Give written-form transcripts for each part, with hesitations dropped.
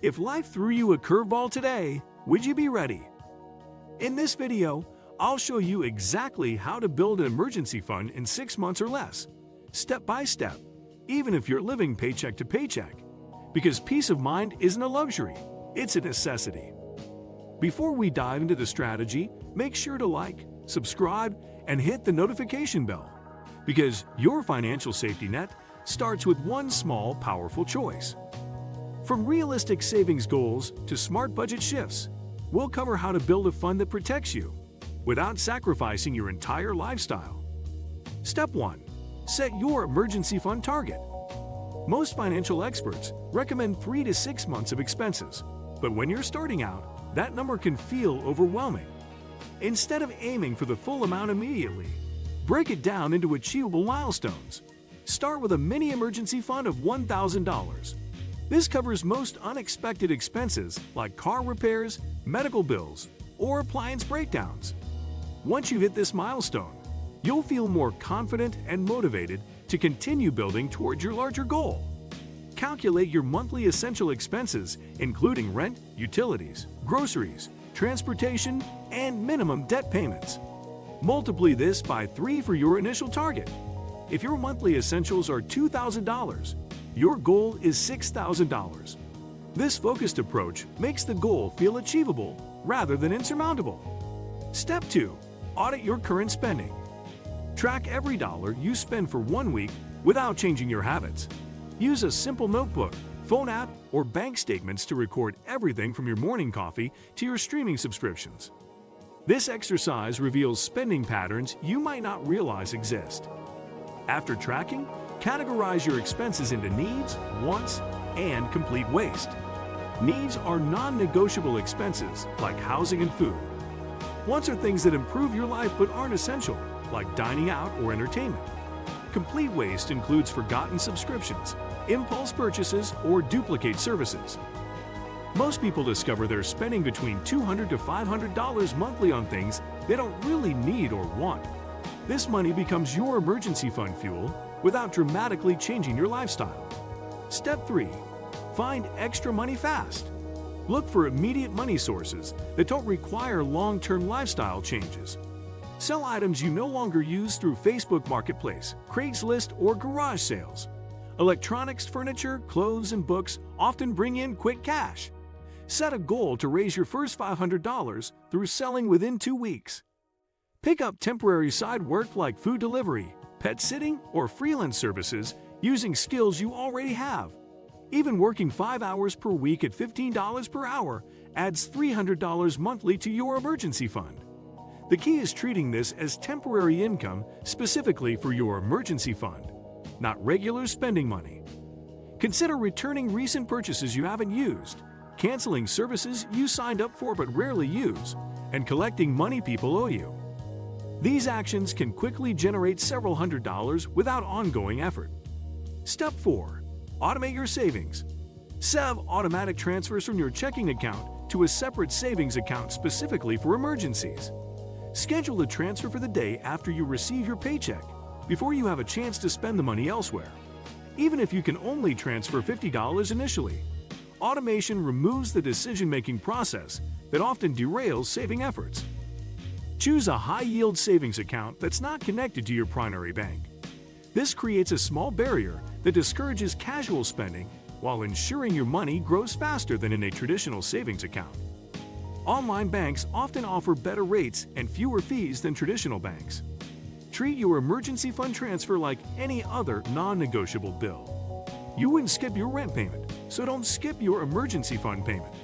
If life threw you a curveball today, would you be ready? In this video, I'll show you exactly how to build an emergency fund in 6 months or less, step by step, even if you're living paycheck to paycheck. Because peace of mind isn't a luxury, it's a necessity. Before we dive into the strategy, make sure to like, subscribe, and hit the notification bell. Because your financial safety net starts with one small, powerful choice. From realistic savings goals to smart budget shifts, we'll cover how to build a fund that protects you without sacrificing your entire lifestyle. Step 1. Set your emergency fund target. Most financial experts recommend 3 to 6 months of expenses, but when you're starting out, that number can feel overwhelming. Instead of aiming for the full amount immediately, break it down into achievable milestones. Start with a mini emergency fund of $1,000. This covers most unexpected expenses like car repairs, medical bills, or appliance breakdowns. Once you hit this milestone, you'll feel more confident and motivated to continue building towards your larger goal. Calculate your monthly essential expenses, including rent, utilities, groceries, transportation, and minimum debt payments. Multiply this by 3 for your initial target. If your monthly essentials are $2,000, your goal is $6,000. This focused approach makes the goal feel achievable rather than insurmountable. Step 2. Audit your current spending. Track every dollar you spend for 1 week without changing your habits. Use a simple notebook, phone app, or bank statements to record everything from your morning coffee to your streaming subscriptions. This exercise reveals spending patterns you might not realize exist. After tracking, categorize your expenses into needs, wants, and complete waste. Needs are non-negotiable expenses like housing and food. Wants are things that improve your life but aren't essential, like dining out or entertainment. Complete waste includes forgotten subscriptions, impulse purchases, or duplicate services. Most people discover they're spending between $200 to $500 monthly on things they don't really need or want. This money becomes your emergency fund fuel without dramatically changing your lifestyle. Step 3. Find extra money fast. Look for immediate money sources that don't require long-term lifestyle changes. Sell items you no longer use through Facebook Marketplace, Craigslist, or garage sales. Electronics, furniture, clothes, and books often bring in quick cash. Set a goal to raise your first $500 through selling within 2 weeks. Pick up temporary side work like food delivery, pet sitting, or freelance services using skills you already have. Even working 5 hours per week at $15 per hour adds $300 monthly to your emergency fund. The key is treating this as temporary income specifically for your emergency fund, not regular spending money. Consider returning recent purchases you haven't used, canceling services you signed up for but rarely use, and collecting money people owe you. These actions can quickly generate several $100s without ongoing effort. Step 4. Automate your savings. Set automatic transfers from your checking account to a separate savings account specifically for emergencies. Schedule a transfer for the day after you receive your paycheck, before you have a chance to spend the money elsewhere. Even if you can only transfer $50 initially, automation removes the decision-making process that often derails saving efforts. Choose a high-yield savings account that's not connected to your primary bank. This creates a small barrier that discourages casual spending while ensuring your money grows faster than in a traditional savings account. Online banks often offer better rates and fewer fees than traditional banks. Treat your emergency fund transfer like any other non-negotiable bill. You wouldn't skip your rent payment, so don't skip your emergency fund payment.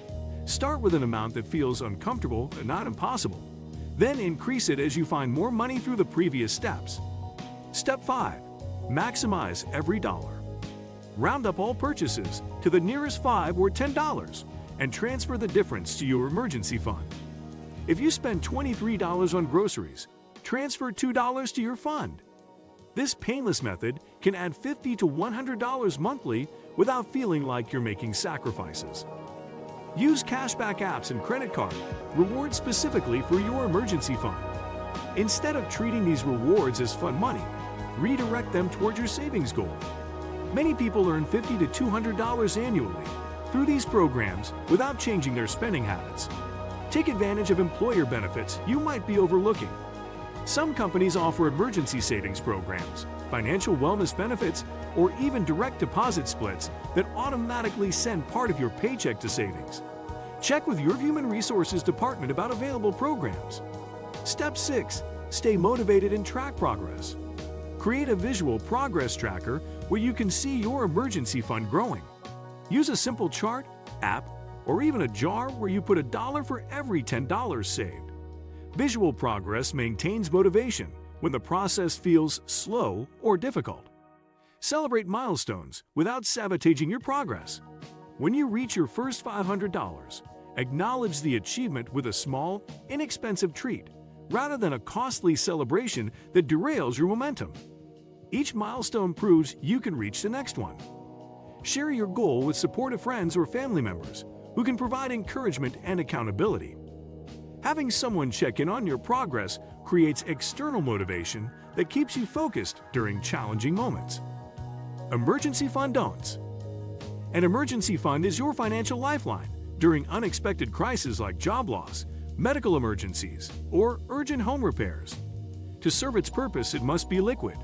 Start with an amount that feels uncomfortable but not impossible. Then increase it as you find more money through the previous steps. Step 5. Maximize every dollar. Round up all purchases to the nearest $5 or $10 and transfer the difference to your emergency fund. If you spend $23 on groceries, transfer $2 to your fund. This painless method can add $50 to $100 monthly without feeling like you're making sacrifices. Use cashback apps and credit card rewards specifically for your emergency fund. Instead of treating these rewards as fun money, redirect them toward your savings goal. Many people earn $50 to $200 annually, through these programs without changing their spending habits. Take advantage of employer benefits you might be overlooking. Some companies offer emergency savings programs, financial wellness benefits, or even direct deposit splits that automatically send part of your paycheck to savings. Check with your Human Resources department about available programs. Step 6. Stay motivated and track progress. Create a visual progress tracker where you can see your emergency fund growing. Use a simple chart, app, or even a jar where you put $1 for every $10 saved. Visual progress maintains motivation when the process feels slow or difficult. Celebrate milestones without sabotaging your progress. When you reach your first $500, acknowledge the achievement with a small, inexpensive treat rather than a costly celebration that derails your momentum. Each milestone proves you can reach the next one. Share your goal with supportive friends or family members who can provide encouragement and accountability. Having someone check in on your progress creates external motivation that keeps you focused during challenging moments. Emergency Fund Don'ts. An emergency fund is your financial lifeline during unexpected crises like job loss, medical emergencies, or urgent home repairs. To serve its purpose, it must be liquid,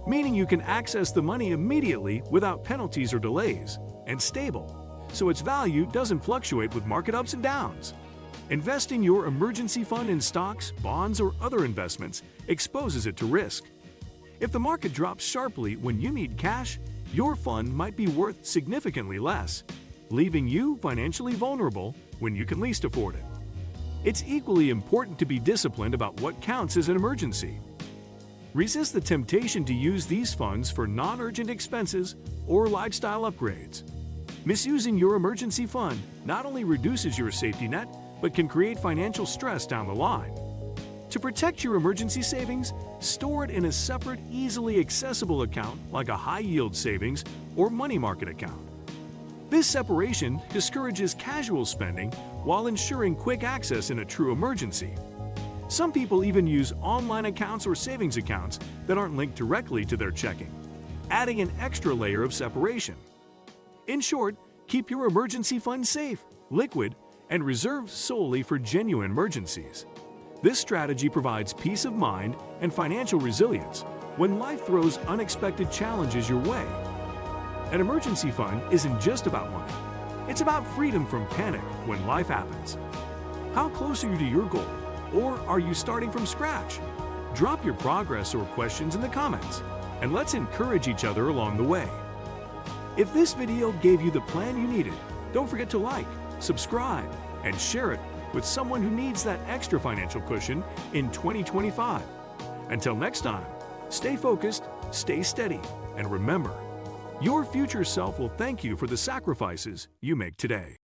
meaning you can access the money immediately without penalties or delays, and stable, so its value doesn't fluctuate with market ups and downs. Investing your emergency fund in stocks, bonds, or other investments exposes it to risk. If the market drops sharply when you need cash, your fund might be worth significantly less, leaving you financially vulnerable when you can least afford it. It's equally important to be disciplined about what counts as an emergency. Resist the temptation to use these funds for non-urgent expenses or lifestyle upgrades. Misusing your emergency fund not only reduces your safety net, but can create financial stress down the line. To protect your emergency savings, store it in a separate, easily accessible account like a high-yield savings or money market account. This separation discourages casual spending while ensuring quick access in a true emergency. Some people even use online accounts or savings accounts that aren't linked directly to their checking, adding an extra layer of separation. In short, keep your emergency fund safe, liquid, and reserved solely for genuine emergencies. This strategy provides peace of mind and financial resilience when life throws unexpected challenges your way. An emergency fund isn't just about money. It's about freedom from panic when life happens. How close are you to your goal? Or are you starting from scratch? Drop your progress or questions in the comments, and let's encourage each other along the way. If this video gave you the plan you needed, don't forget to like, subscribe, and share it with someone who needs that extra financial cushion in 2025. Until next time, stay focused, stay steady, and remember, your future self will thank you for the sacrifices you make today.